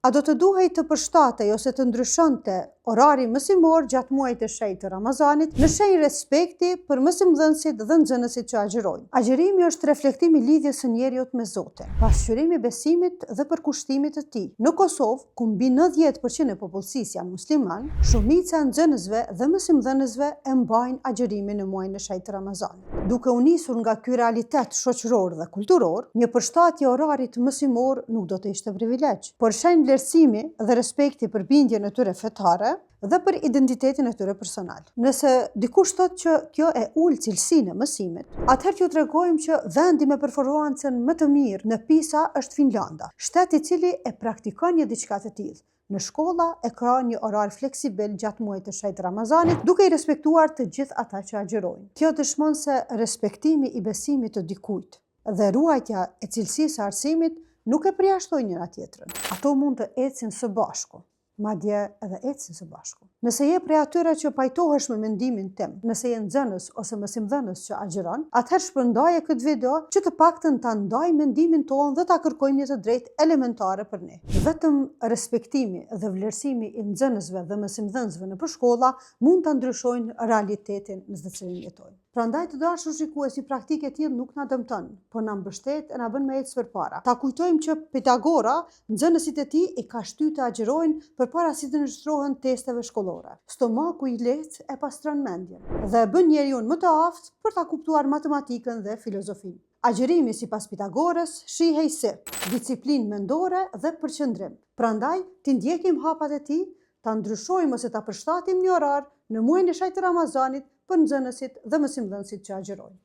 A do të duhej të përshtatej ose të ndryshonte orari mësimor gjatë muajit të shenjtë të Ramazanit në shenjë respekti për mësimdhënësit dhe nxënësit që agjerojnë. Agjerimi është reflektimi i lidhjes së njeriut me Zotin, pasqyrimi i besimit dhe përkushtimit të tij. Në Kosovë, ku mbi 90% e popullsisë janë musliman, shumica e nxënësve dhe mësimdhënësve e mbajnë agjerimin në muajin e shenjtë të Ramazanit. Duke u nisur nga ky realitet shoqëror dhe kulturor, një përshtatje orarit mësimor nuk do të ishte privilegj, por shenjë vlerësimi dhe respekti për bindjen e tyre fetare dhe për identitetin e tyre personal. Nëse dikush thotë që kjo e ul cilësinë e mësimit, atëherë ju tregojmë që vendi me performancën më të mirë në PISA është Finlanda, shtet i cili e praktikon një diçka të tillë. Në shkolla e ka një orar fleksibel gjatë muajit të shenjtë Ramazanit, duke i respektuar të gjithë ata që agjerojnë. Kjo dëshmon se respektimi i besimit të dikujt dhe ruajtja e cilësisë së arsimit nuk e përjashtojnë njëra tjetrën. Ato mund të ecin së bashku, madje edhe ecin së bashku. Nëse je prej atyre që pajtohesh me mendimin tim, nëse je nxënës ose mësimdhënës që agjeron, atëherë shpërndaje këtë video që të paktën ta ndaj mendimin tonë dhe ta kërkojmë një të drejtë elementare për ne. Vetëm respektimi dhe vlerësimi i nxënësve dhe mësimdhënësve nëpër shkolla mund ta ndryshojnë realitetin në të cilin jetojmë. Prandaj të dashur shikuesi, praktike e tillë nuk na dëmton, por na mbështet e na bën me ecë përpara. Ta kujtojmë që Pitagora, nxënësit e tij e ka shtyr të agjerojnë përpara se të nënshtrohen testeve shkollore. Stomaku i lehtë e pastron mendjen dhe e bën njeriu më të aftë për ta kuptuar matematikën dhe filozofinë. Agjerimi sipas Pitagorës shihej si disiplinë mendore dhe përqendrim. Prandaj, t'i ndjekim hapat e tij, ta ndryshojmë ose ta përshtatim një orar në muajin e shenjtë të Ramazanit për nxënësit dhe mësimdhënësit që agjerojnë.